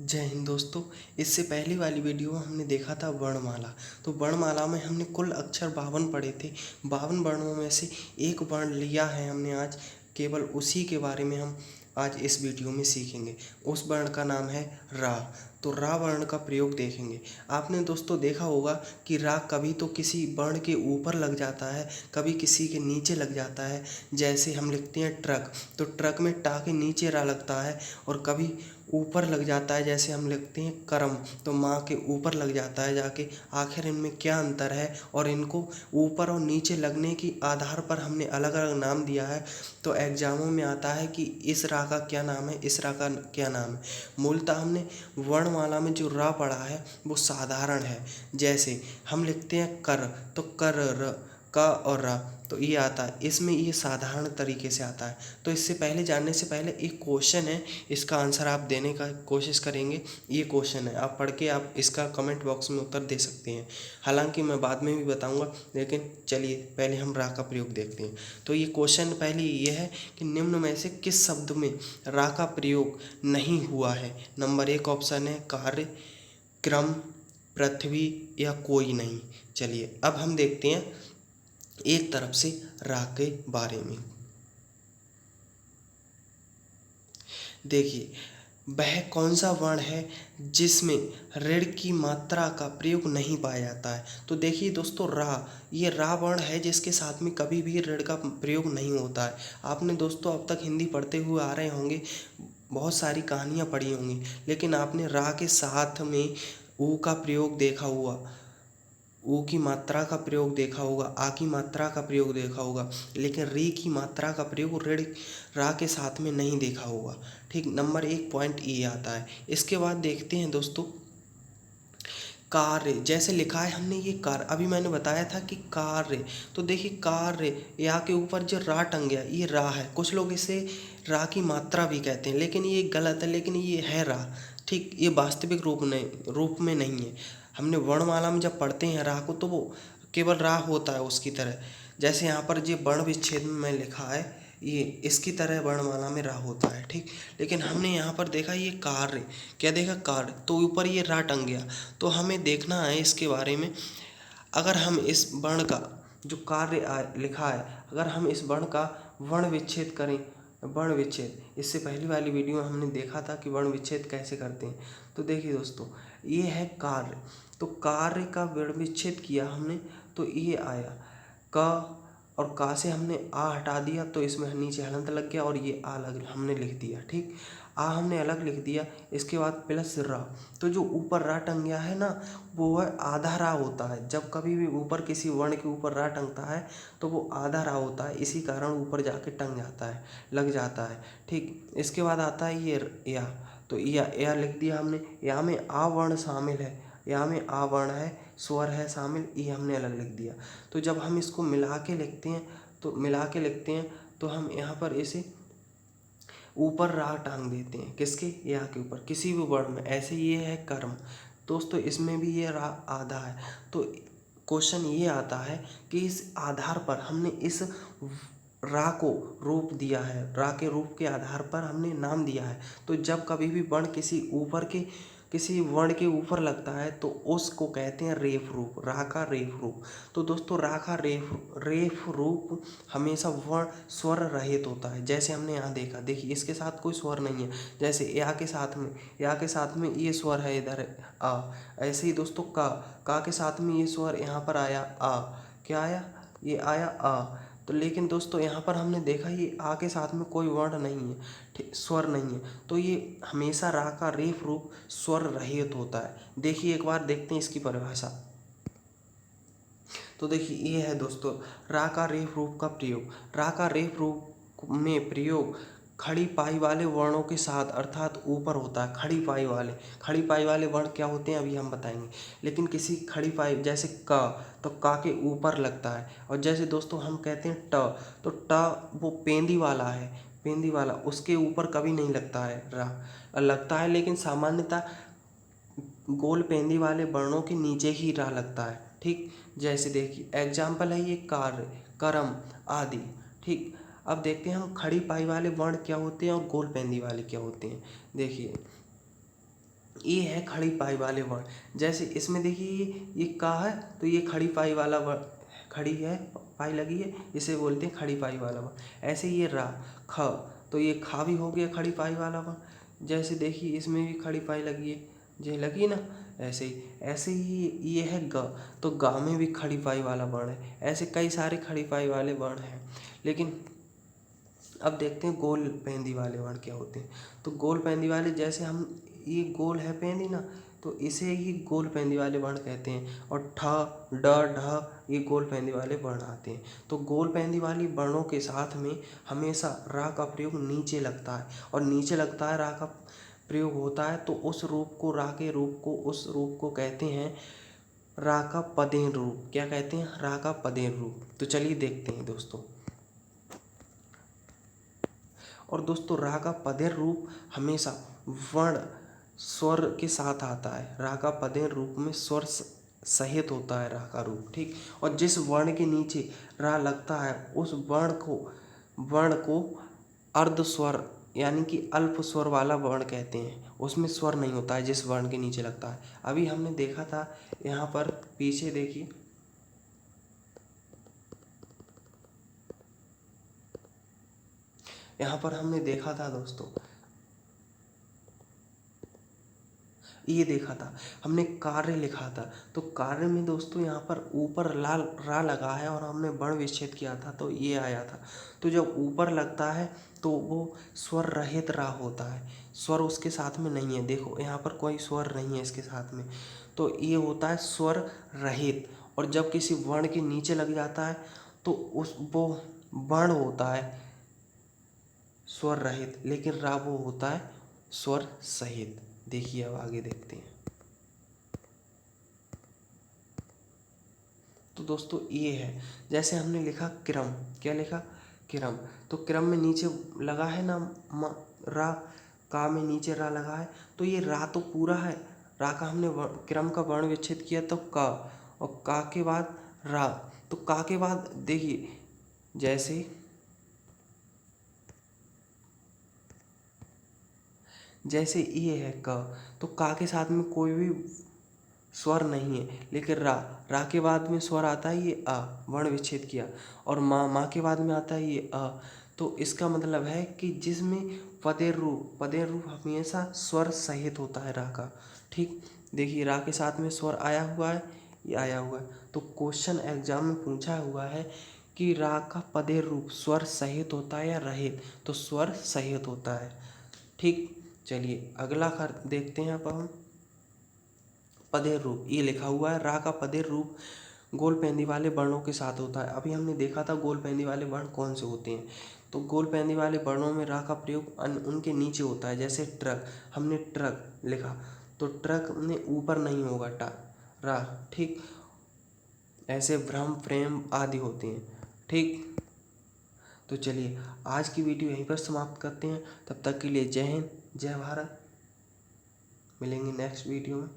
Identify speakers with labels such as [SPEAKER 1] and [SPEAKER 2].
[SPEAKER 1] जय हिंद दोस्तों। इससे पहली वाली वीडियो में हमने देखा था वर्णमाला। तो वर्णमाला में हमने कुल अक्षर 52 पढ़े थे। 52 वर्णों में से एक वर्ण लिया है हमने आज, केवल उसी के बारे में हम आज इस वीडियो में सीखेंगे। उस वर्ण का नाम है रा। तो रा वर्ण का प्रयोग देखेंगे। आपने दोस्तों देखा होगा कि रा कभी तो किसी वर्ण के ऊपर लग जाता है, कभी किसी के नीचे लग जाता है। जैसे हम लिखते हैं ट्रक, तो ट्रक में टा के नीचे रा लगता है, और कभी ऊपर लग जाता है। जैसे हम लिखते हैं करम, तो माँ के ऊपर लग जाता है जाके। आखिर इनमें क्या अंतर है और इनको ऊपर और नीचे लगने के आधार पर हमने अलग अलग नाम दिया है। तो एग्जामों में आता है कि इस रा का क्या नाम है, इस रा का क्या नाम है। मूलतः हमने वर्णमाला में जो रा पढ़ा है वो साधारण है। जैसे हम लिखते हैं कर, तो कर र, का और रा, तो ये आता है। इसमें ये साधारण तरीके से आता है। तो इससे पहले जानने से पहले एक क्वेश्चन है, इसका आंसर आप देने का कोशिश करेंगे। ये क्वेश्चन है, आप पढ़ के आप इसका कमेंट बॉक्स में उत्तर दे सकते हैं। हालांकि मैं बाद में भी बताऊंगा, लेकिन चलिए पहले हम रा का प्रयोग देखते हैं। तो ये क्वेश्चन पहले ये है कि निम्न में से किस शब्द में रा का प्रयोग नहीं हुआ है। नंबर 1 ऑप्शन है कार्य, क्रम, पृथ्वी या कोई नहीं। चलिए अब हम देखते हैं एक तरफ से रा के बारे में। देखिए, वह कौन सा वर्ण है जिसमें ऋण की मात्रा का प्रयोग नहीं पाया जाता है। तो देखिए दोस्तों, रा, ये रा वर्ण है जिसके साथ में कभी भी ऋण का प्रयोग नहीं होता है। आपने दोस्तों अब तक हिंदी पढ़ते हुए आ रहे होंगे, बहुत सारी कहानियाँ पढ़ी होंगी, लेकिन आपने रा के साथ में ऊ का प्रयोग देखा हुआ, ऊ की मात्रा का प्रयोग देखा होगा, आ की मात्रा का प्रयोग देखा होगा, लेकिन री की मात्रा का प्रयोग ऋण रा के साथ में नहीं देखा होगा। ठीक, नंबर 1 पॉइंट ये आता है। इसके बाद देखते हैं दोस्तों कार्य। जैसे लिखा है हमने ये कार्य, अभी मैंने बताया था कि कार्य, तो देखिए कार्य, या के ऊपर जो रा टंग गया, ये रा है। कुछ लोग इसे रा की मात्रा भी कहते हैं, लेकिन ये गलत है, लेकिन ये है रा। ठीक, ये वास्तविक रूप में नहीं है। हमने वर्णमाला में जब पढ़ते हैं रा को, तो वो केवल रा होता है उसकी तरह। जैसे यहाँ पर जो वर्ण विच्छेद में लिखा है, ये इसकी तरह वर्णमाला में रा होता है। ठीक, लेकिन हमने यहाँ पर देखा ये कार्य, क्या देखा, कार्य, तो ऊपर ये रा टंग गया। तो हमें देखना है इसके बारे में। अगर हम इस वर्ण का जो कार्य लिखा है, अगर हम इस वर्ण का वर्ण विच्छेद करें, वर्ण विच्छेद, इससे पहली वाली वीडियो में हमने देखा था कि वर्ण विच्छेद कैसे करते हैं। तो देखिए दोस्तों, ये है कार्य, तो कार्य का वर्ण विच्छेद किया हमने, तो ये आया क, और का से हमने आ हटा दिया, तो इसमें नीचे हलंत लग गया, और ये आ अलग हमने लिख दिया। ठीक, आ हमने अलग लिख दिया। इसके बाद प्लस रा, तो जो ऊपर रा टंग गया है ना, वो है आधा रा होता है। जब कभी भी ऊपर किसी वर्ण के ऊपर रा टंगता है तो वो आधा रा होता है, इसी कारण ऊपर जाके टंग जाता है, लग जाता है। ठीक, इसके बाद आता है ये या, तो या लिख दिया हमने। या में आ वर्ण शामिल है, या में आ वर्ण है, स्वर है शामिल, ये हमने अलग लिख दिया। तो जब हम इसको मिला के लिखते हैं, तो हम यहाँ पर इसे ऊपर रा टांग देते हैं, किसके, या के ऊपर, किसी भी वर्ण में। ऐसे ये है कर्म, दोस्तों इसमें भी ये रा आधा है। तो क्वेश्चन ये आता है कि इस आधार पर हमने इस रा को रूप दिया है, रा के रूप के आधार पर हमने नाम दिया है। तो जब कभी भी वर्ण किसी वर्ण के ऊपर लगता है तो उसको कहते हैं रेफ रूप, रा का रेफ रूप। तो दोस्तों रा का रेफ रूप हमेशा वर्ण स्वर रहित होता है। जैसे हमने यहाँ देखा, देखिए इसके साथ कोई स्वर नहीं है। जैसे या के साथ में ये स्वर है इधर आ, ऐसे ही दोस्तों का के साथ में ये स्वर यहाँ पर आया आ, क्या आया, ये आया आ। तो लेकिन दोस्तों यहाँ पर हमने देखा ये आ के साथ में कोई वर्ण नहीं है, ठीक, स्वर नहीं है। तो ये हमेशा रा का रेफ रूप स्वर रहित होता है। देखिए एक बार देखते हैं इसकी परिभाषा। तो देखिए ये है दोस्तों रा का रेफ रूप का प्रयोग। रा का रेफ रूप में प्रयोग खड़ी पाई वाले वर्णों के साथ, अर्थात ऊपर होता है। खड़ी पाई वाले वर्ण क्या होते हैं अभी हम बताएंगे। लेकिन किसी खड़ी पाई, जैसे क, तो का के ऊपर लगता है। और जैसे दोस्तों हम कहते हैं ट, तो ट वो पेंदी वाला है, पेंदी वाला, उसके ऊपर कभी नहीं लगता है रा, लगता है लेकिन सामान्यतः गोल पेंदी वाले वर्णों के नीचे ही रा लगता है। ठीक, जैसे देखिए एग्जाम्पल है ये कार्य, करम आदि। ठीक, अब देखते हैं हम खड़ी पाई वाले वर्ण क्या होते हैं और गोल पेंदी वाले क्या होते हैं। देखिए ये है खड़ी पाई वाले वर्ण। जैसे इसमें देखिए ये का है, तो ये खड़ी पाई वाला वर्ण, खड़ी है पाई लगी है, इसे बोलते हैं खड़ी पाई वाला वर्ण। ऐसे ये रा, ख, तो ये खा भी हो गया खड़ी पाई वाला वर्ण। जैसे देखिए इसमें भी खड़ी पाई लगी है, ये लगी ना, ऐसे ही ये है ग, तो गा में भी खड़ी पाई वाला वर्ण है। ऐसे कई सारे खड़ी पाई वाले वर्ण हैं। लेकिन अब देखते हैं गोल पेंदी वाले वर्ण क्या होते हैं। तो गोल पेंदी वाले, जैसे हम ये गोल है पेंदी ना, तो इसे ही गोल पेंदी वाले वर्ण कहते हैं। और ठ, ड, ढ ये गोल पेंदी वाले वर्ण आते हैं। तो गोल पेंदी वाली वर्णों के साथ में हमेशा रा का प्रयोग नीचे लगता है, और नीचे लगता है रा का प्रयोग होता है, तो उस रूप को, रा के रूप को, उस रूप को कहते हैं रा का पदेन रूप। क्या कहते हैं? रा का पदेन रूप। तो चलिए देखते हैं दोस्तों। और दोस्तों रा का पदेन रूप हमेशा वर्ण स्वर के साथ आता है। रा का पदेन रूप में स्वर सहित होता है रा का रूप, ठीक। और जिस वर्ण के नीचे रा लगता है उस वर्ण को अर्ध स्वर यानी कि अल्प स्वर वाला वर्ण कहते हैं। उसमें स्वर नहीं होता है जिस वर्ण के नीचे लगता है। अभी हमने देखा था यहाँ पर, पीछे देखिए, यहाँ पर हमने देखा था दोस्तों, ये देखा था हमने कार्य लिखा था। तो कार्य में दोस्तों यहाँ पर ऊपर लाल रा लगा है और हमने वर्ण विच्छेद किया था, तो ये आया था। तो जब ऊपर लगता है तो वो स्वर रहित रा होता है, स्वर उसके साथ में नहीं है। देखो यहाँ पर कोई स्वर नहीं है इसके साथ में, तो ये होता है स्वर रहित। और जब किसी वर्ण के नीचे लग जाता है तो वो वर्ण होता है स्वर रहित, लेकिन रा वो होता है स्वर सहित। देखिए अब आगे देखते हैं। तो दोस्तों ये है, जैसे हमने लिखा क्रम, क्या लिखा? क्रम। तो क्रम में नीचे लगा है ना रा, का में नीचे रा लगा है, तो ये रा तो पूरा है। रा का हमने क्रम का वर्ण विच्छेद किया तो का, और का के बाद रा। तो का के बाद देखिए, जैसे ये है क, तो का के साथ में कोई भी स्वर नहीं है, लेकिन रा के बाद में स्वर आता है ये आ, वर्ण विच्छेद किया। और माँ के बाद में आता है ये अ। तो इसका मतलब है कि जिसमें पदेर रूप हमेशा स्वर सहित होता है रा का, ठीक। देखिए रा के साथ में स्वर आया हुआ है, ये आया हुआ है। तो क्वेश्चन एग्जाम में पूछा हुआ है कि रा का पदेर रूप स्वर सहित होता है या रहित? तो स्वर सहित होता है, ठीक। चलिए अगला देखते हैं अब हम। पदेर रूप, ये लिखा हुआ है रा का पदेर रूप गोल पेंदी वाले वर्णों के साथ होता है। अभी हमने देखा था गोल पेंदी वाले वर्ण कौन से होते हैं। तो गोल पेंदी वाले वर्णों में रा का प्रयोग उनके नीचे होता है। जैसे ट्रक, हमने ट्रक लिखा, तो ट्रक में ऊपर नहीं होगा रा, ठीक। ऐसे भ्रम, प्रेम आदि होते हैं, ठीक। तो चलिए आज की वीडियो यहीं पर समाप्त करते हैं। तब तक के लिए जय हिंद, जय भारत। मिलेंगे नेक्स्ट वीडियो में।